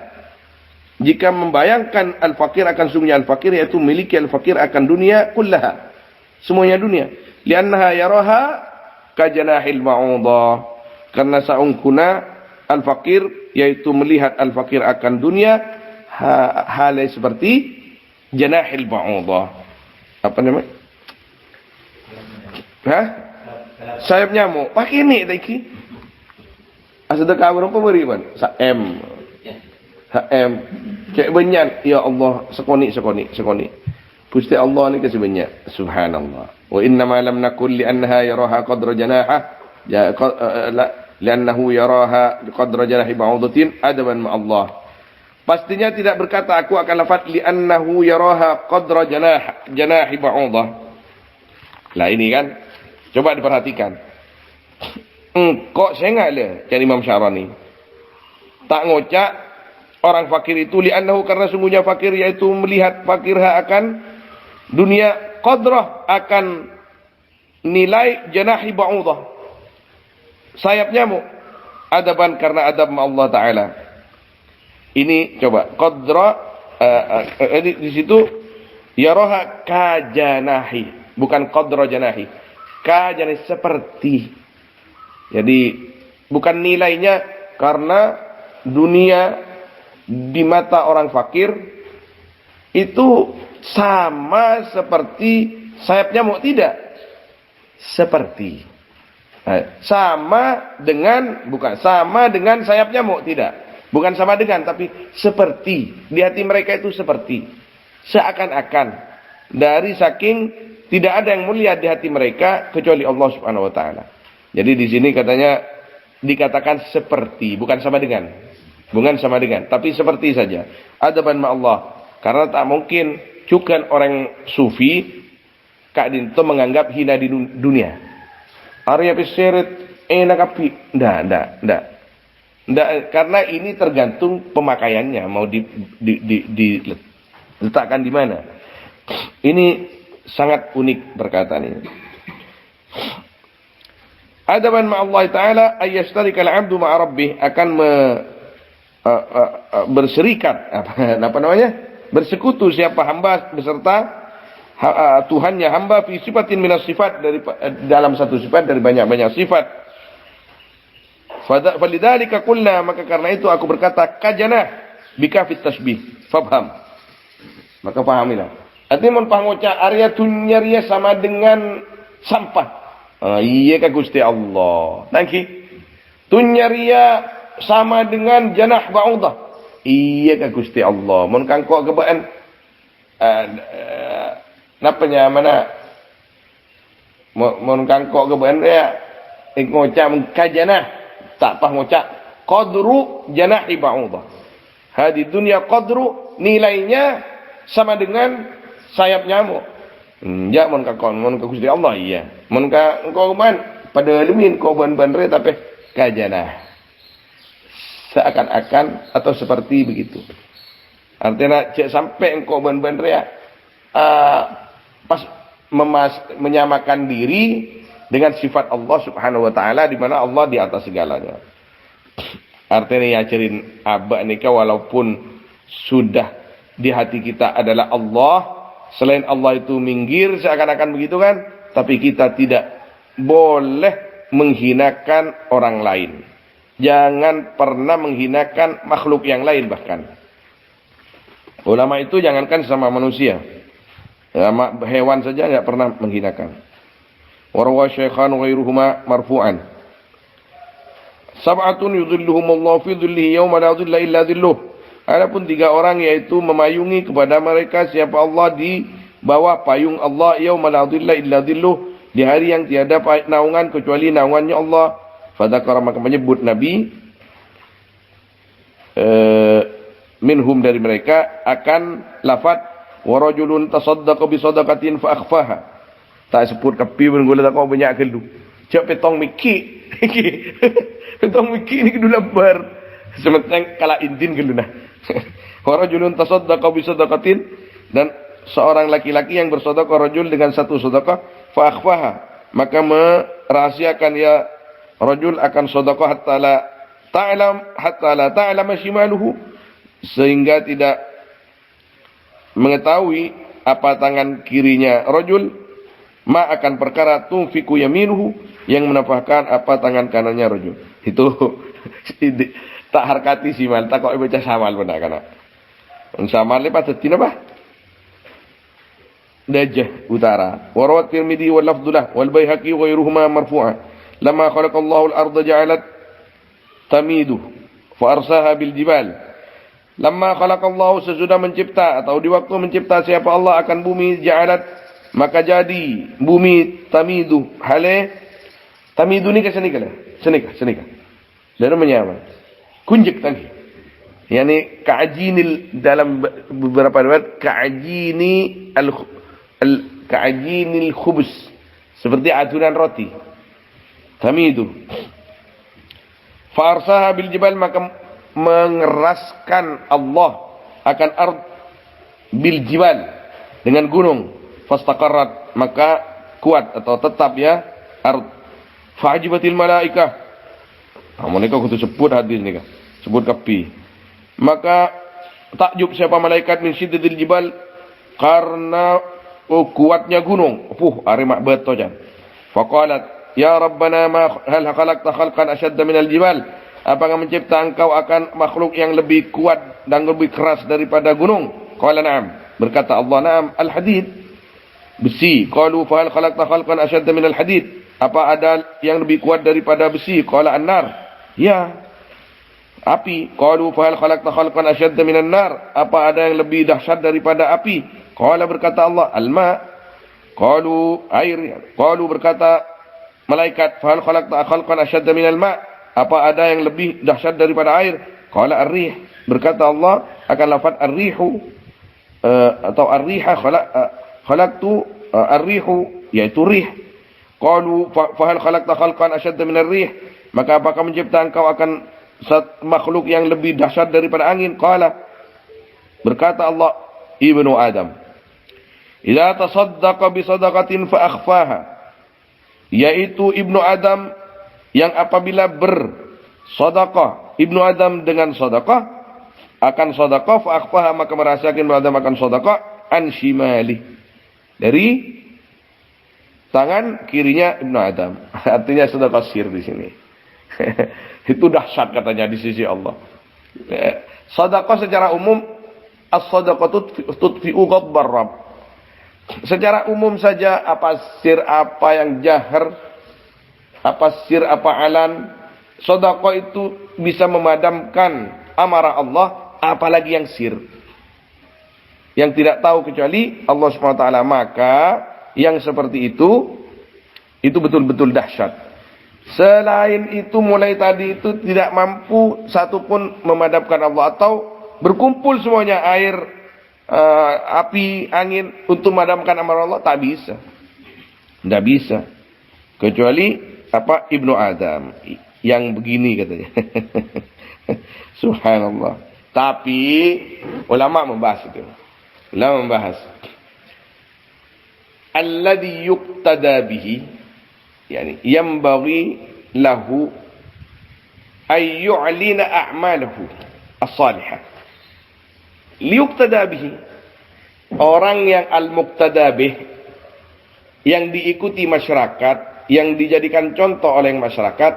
Jika membayangkan al-faqir akan sungguhnya al-faqir, yaitu miliki al-faqir akan dunia kullaha, semuanya dunia. Liannaha yaraha kajanahil ma'udah, karena saungkuna al-faqir yaitu melihat al-faqir akan dunia halai seperti janahil ma'udah. Apa namanya? Sayap nyamuk. Pakai ini tadi. Sedekah berapa beri ban? Sa-M. HM. Cek banyak. Ya Allah, sekoni. Pusti Allah ni kasi banyak. Subhanallah. Wa inna ma lam nakul li'annaha yaraha qadra janaha. Li'annahu yaraha qadra janahi ba'udatin adaban ma Allah. Pastinya tidak berkata aku akan lafaz li'annahu yaraha qadra janahi ba'udah. Lah ini kan, coba diperhatikan. Kok saya enggak le, jadi Imam Syarani. Tak ngocak orang fakir itu li'annahu karena sungguhnya fakir yaitu melihat fakirha akan dunia qadrah akan nilai janahi ba'udah. Sayap nyamuk. Adaban karena adab Allah Ta'ala. Ini coba qadra di situ yaraha kajanahi, bukan qadra janahi. Kajanahi seperti. Jadi bukan nilainya karena dunia di mata orang fakir itu sama seperti sayap nyamuk, tidak. Seperti. Sama dengan, bukan sama dengan sayap nyamuk, tidak. Bukan sama dengan, tapi seperti. Di hati mereka itu seperti. Seakan-akan. Dari saking tidak ada yang mulia di hati mereka kecuali Allah Subhanahu wa taala. Jadi di sini katanya dikatakan seperti, bukan sama dengan. Bukan sama dengan, tapi seperti saja. Adaban ma Allah. Karena tak mungkin juga orang sufi Kak Dinto menganggap hina di dunia. Arya piseret enak api. Ndak. Karena ini tergantung pemakaiannya, mau diletakkan di mana. Ini sangat unik perkataan ini. Adaban ma Allah Ta'ala ayyashtarika al-'abdu ma'a rabbih, akan berserikat apa namanya? Bersekutu siapa hamba beserta Tuhannya hamba fi sifatin minas sifat, dari dalam satu sifat dari banyak-banyak sifat. Falidzalika qulna, maka karena itu aku berkata kajana bika fit tasbih fafham, maka pahamilah. Artinya mun pangoca Arya tunyaria sama dengan sampah. Iya ka Gusti Allah. Tangki tunyaria sama dengan janah ba'udah. Iya ka Gusti Allah. Mun kangko kebaan napanya mana? Mun kangko kebaan ya ngoca kajana. Tak pah ngocak qadru janahi ba'udah. Hadi dunia qadru nilainya sama dengan sayap nyamuk. Ya mun ka Gusti Allah iya. Mun ka engkau man pada lemin kau ban-banre tapi kajana. Seakan-akan atau seperti begitu. Artinya cek sampai engkau ban-banre pas menyamakan diri dengan sifat Allah Subhanahu wa taala, di mana Allah di atas segalanya. Artinya ajarin abak nikah walaupun sudah di hati kita adalah Allah, selain Allah itu minggir seakan-akan begitu kan, tapi kita tidak boleh menghinakan orang lain. Jangan pernah menghinakan makhluk yang lain bahkan. Ulama itu jangankan sama manusia, sama hewan saja enggak pernah menghinakan. Warwa syaikhan ghairuhuma marfu'an. Sab'atun yudhilluhumullahu fi dhillihi yawma la dhilla illa dhilluh. Adapun 3 orang yaitu memayungi kepada mereka siapa Allah di bawah payung Allah yawma la dhilla illa dhilluh, di hari yang tiada naungan kecuali naungannya Allah. Fadzakara, maka menyebut Nabi minhum dari mereka akan lafaz wa rajulun tasaddaqa bi sadaqatin fa akhfaha. Tak sebut kapi pun gula tak kau banyak kelu. Cak petong miki. Petong miki ni kedua lebar. Sementara kala indin kelu nah. Warajulun tasaddaqa bi sadaqatin, dan seorang laki-laki yang bersedekah rajul dengan satu sedekah fa akhfaha, maka merahasiakan ya rajul akan sedekah hatta la ta'lam shimaluhu, sehingga tidak mengetahui apa tangan kirinya rajul, ma akan perkara tunfiku yaminuhu, yang menafkahkan apa tangan kanannya rajul. Itu tak harkati simal, tak kok baca samal benar kana. Samal lepas tetin apa? Dajjah utara. Warawat Tirmidzi wal lafdzulah wal Baihaqi wa ghairuhuma marfu'an. Lamma khalaqallahu al-ardha ja'alat tamidu fa arsaha bil jibal. Lamma khalaqallahu, sesudah mencipta atau di waktu mencipta siapa Allah akan bumi, ja'alat, maka jadi bumi tamidu, hale tamidu ni ke senika dan menyama kunjek tangki Yani ka'ajinil, dalam beberapa riwayat ka'ajinil khubus, seperti adonan roti. Tamidu. Farsaha bil jibal, maka mengeraskan Allah akan ard bil jibal, dengan gunung. Fastaqarrat, maka kuat atau tetap ya ard. Fa'ajibatil malaikah. Mereka kudu sebut hadis ni, sebut kapi. Maka takjub siapa malaikat min syiddatil jibal, karena kuatnya gunung. Arimak beto jan. Faqalat ya rabbana ma hal khalaqta khalqan ashadda minal jibal. Apakah mencipta engkau akan makhluk yang lebih kuat dan lebih keras daripada gunung? Qala na'am. Berkata Allah, na'am, al-hadid, besi. Qalu fa hal khalaqta khalqan ashadda minal hadid. Apa ada yang lebih kuat daripada besi? Qala an-nar. Ya, api. Qalu fa hal khalaqta khalqan ashadda minan nar. Apa ada yang lebih dahsyat daripada api? Qala, berkata Allah, al-ma. Qalu air. Qalu, berkata malaikat, fa hal khalaqta khalqan ashadda minal ma. Apa ada yang lebih dahsyat daripada air? Qala ar-rih. Berkata Allah akan lafaz ar-rihu atau ar-riha, khalaqtu ar-rihu, yaitu rih. Qalu fa hal khalaqta khalqan ashadda minar rih. Maka apakah mencipta engkau akan makhluk yang lebih dahsyat daripada angin? Qala, berkata Allah, ibnu Adam, idza tasaddaqa bi sadaqatin fa akhfaha, yaitu ibnu Adam yang apabila bersedekah, ibnu Adam dengan sedekah, akan sedekah fa akhfaha, maka merahasiakan ibnu Adam akan sedekah an shimali, dari tangan kirinya ibnu Adam. Artinya sedekah sir di sini. Itu dahsyat katanya di sisi Allah. Sedekah secara umum, as-sadaqatu tudfi'u ghadbar rabb. Secara umum saja, apa sir, apa yang jahar, apa sir, apa alan, sedekah itu bisa memadamkan amarah Allah, apalagi yang sir, yang tidak tahu kecuali Allah SWT. Maka yang seperti itu betul-betul dahsyat. Selain itu, mulai tadi itu tidak mampu satupun memadamkan Allah, atau berkumpul semuanya air, api, angin untuk memadamkan amarah Allah, tak bisa. Tidak bisa. Kecuali apa, ibnu Adam yang begini katanya. Subhanallah. Tapi ulama membahas itu. Ulama membahas alladhi yuqtada bihi, yani yambaghi lahu ay yu'lina a'malahu as-salihah. Liyuqtada bihi, orang yang al-muqtada bih, yang diikuti masyarakat, yang dijadikan contoh oleh masyarakat,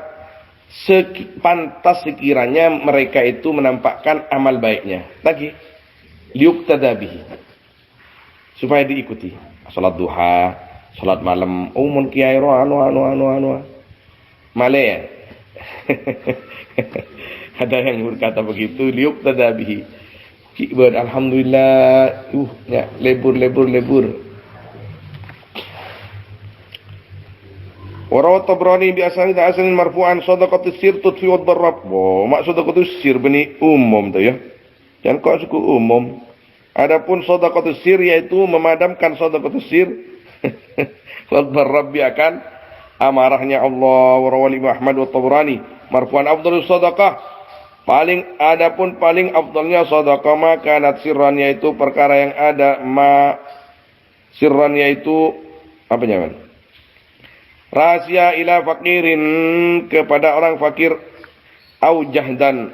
pantas sekiranya mereka itu menampakkan amal baiknya. Lagi liyuqtada bihi, supaya diikuti. Salat duha, salat malam, mun kiai ro anu male ya. Ada yang berkata begitu, liyuqtada bihi. Kibad alhamdulillah, ya, lebur. Warawat Tabrani bi asalin marfu'an sadaqatus sir tudfi wad darab. Mak sadaqatus sir bani umum tu ya. Jangan kau suku umum. Adapun sadaqatus sir yaitu memadamkan sadaqatus sir. Wad darab akan amarahnya Allah. Warawali Ahmad wa Tabrani marfu'an afdalus sadaqah. Adapun paling afdalnya sedekah makanat sirran, yaitu perkara yang ada sirran, yaitu apa namanya? Rahasia, ila fakirin, kepada orang fakir, au jahdan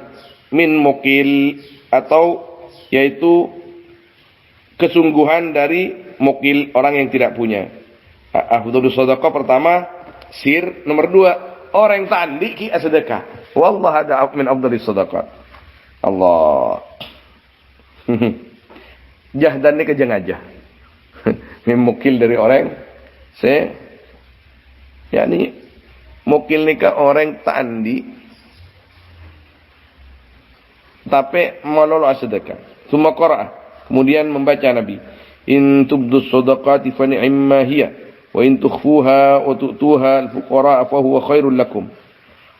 min mukil, atau yaitu kesungguhan dari mukil, orang yang tidak punya. Afdalus sedekah pertama sir, nomor 2 orang yang tandi ki sedekah. Wallah ada min afdalis sedekah. Allah. Jahdan ni kejang aja. Mukil dari orang yakni mukil ni ke orang tandi tapi malolo sedekah. Summa qara'a, kemudian membaca Nabi, in tubdus sadaqati fa ni'ma hiya wa in tukhfuha wa tu'tuha al-fuqara fa huwa khairul lakum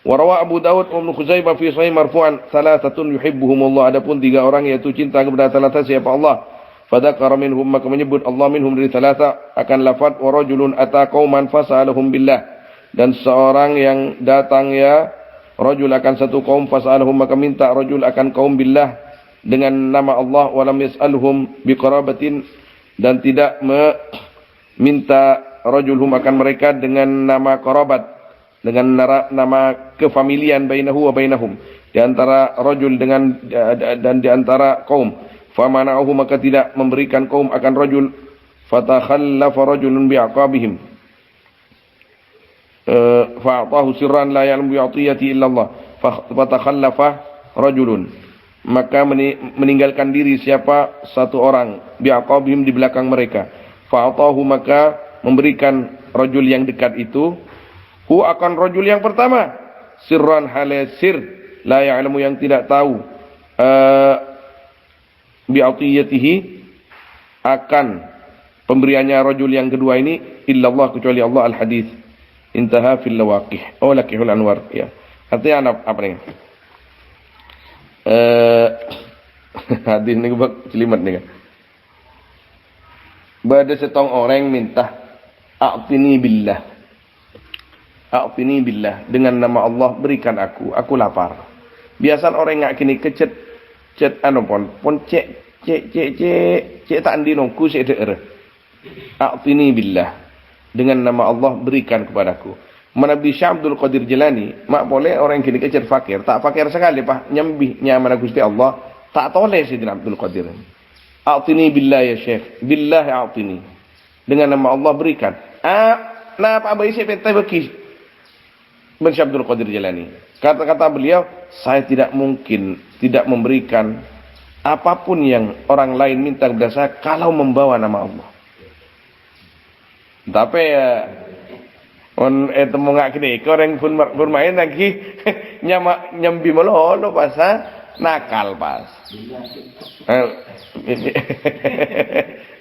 Wa rawa Abu Dawud wa Ibnu Khuzaimah fi sahih marfu'an, "Thalathatun yuhibbuhumullah." Adapun 3 orang yaitu cinta kepada thalatha siapa Allah. Fadzakara minhum, maka menyebut Allah minhum dari thalatha akan lafaz wa rajulun ata qauman fasalahum billah. Dan seorang yang datang ya rajul akan satu kaum fasalahum, maka minta rajul akan kaum billah dengan nama Allah, wa lam yas'alhum biqarabatin, dan tidak meminta rajulhum akan mereka dengan nama qarabat, dengan nama kefamilian bainahu wa bainahum, di antara rajul dengan dan di antara kaum. Famana'uhu, maka tidak memberikan kaum akan rajul. Fatakhallafa rajulun bi'aqabihim fa'atahu sirran la ya'lamu bi'atiyati illa Allah. Fatakhallafa rajulun, maka meninggalkan diri siapa satu orang, bi'aqabihim, di belakang mereka. Fa'atahu, maka memberikan rajul yang dekat itu, hu akan rajul yang pertama, sirran halasir, la ya'lamu, yang tidak tahu, bi'atiyatihi, akan pemberiannya rajul yang kedua ini, illallah, kecuali Allah. Al-hadis intaha fil lawaqih lakihul anwar. Ya, artinya apa nih? Hadis ni buat celimat ni kan. Bada setong orang minta a'tini billah, a'tini billah, dengan nama Allah berikan aku lapar. Biasa orang ngak kini kecet anu pon cek tak andi nongku sik deer. A'tini billah, dengan nama Allah berikan kepadaku. Nabi Syekh Abdul Qadir Jilani, mak boleh orang kini kecet fakir, tak fakir sekali pak, nyambih nyaman Gusti Allah, tak toleh Sayyidina Abdul Qadir. A'tini billah ya Syekh, billah a'tini, dengan nama Allah berikan. Nah apa bayi saya petai bagi Ben Syekh Abdul Qadir Jilani. Kata-kata beliau, saya tidak mungkin tidak memberikan apapun yang orang lain minta kepada saya kalau membawa nama Allah. Tapi ya, temu ngak kini, orang pun bermain lagi nyambi melolo pasal nakal pas.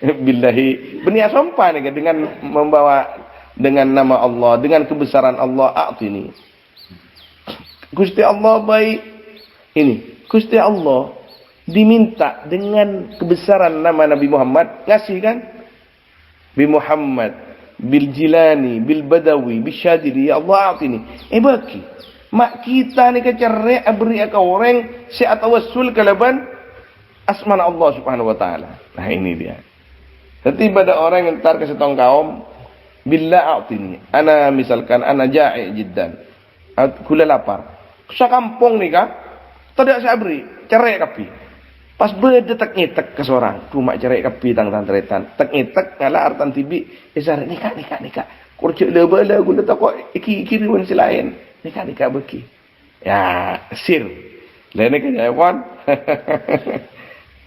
Billahi, benih sumpah nih dengan membawa dengan nama Allah, dengan kebesaran Allah. A'tini, Gusti Allah baik ini. Gusti Allah diminta dengan kebesaran nama Nabi Muhammad, ngasih kan? Bi Muhammad, bil Jilani, bil Badawi, bil Syadili, ya Allah a'tini. Bagi mak kita ni kecerek beri ke orang si atawassul kalaban asman Allah Subhanahu wa taala. Nah ini dia. Nanti pada orang yang entar ke setong kaum, billah a'tini. Ana misalkan ana ja'i jiddan. Aku lapar. Sa kampung ni kah? Tidak saya beri, cerai kapi. Pas beda tak ngetek ke seorang, cuma cerai kapi tang tretan. Tak ngetek ngala artan tibi, esar nikah. Kurcuk leba lah guna tak kok iki riwan selain. Nikah beki. Ya, sir. Lain ke jawapan.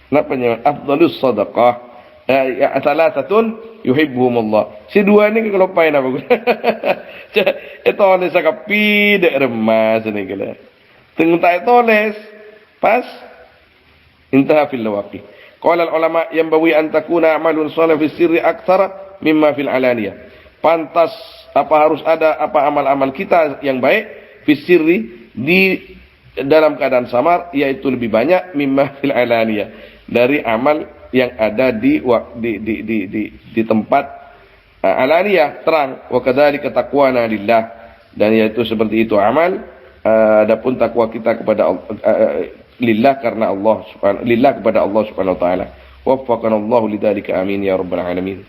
Napa nya afdhalus sadaqah. Ya thalathatun yuhibbuhumullah. Si dua ni kalau pain apa guna. Itu oleh sakapi dek remas ni kala. Tengtai toles pas intaha fil lawaqi. Qala al ulama yanbawi an takuna amalun salih fi sirri aktsara mimma fil alaniyah. Pantas harus ada amal-amal kita yang baik fi sirri, di dalam keadaan samar, yaitu lebih banyak mimma fil alaniyah, dari amal yang ada di tempat alaniyah terang. Wa kadzalika taqwana lillah, dan yaitu seperti itu amal adapun takwa kita kepada lillah, karena Allah subhanahu lillah, kepada Allah Subhanahu wa taala. Waffaqana Allah lidzalika, amin ya rabbal alamin.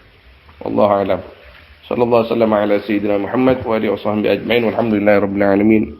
Wallahu a'lam. Sallallahu alaihi wasallam ala sayyidina Muhammad wa alihi washabbihi ajmain. Walhamdulillahirabbil alamin.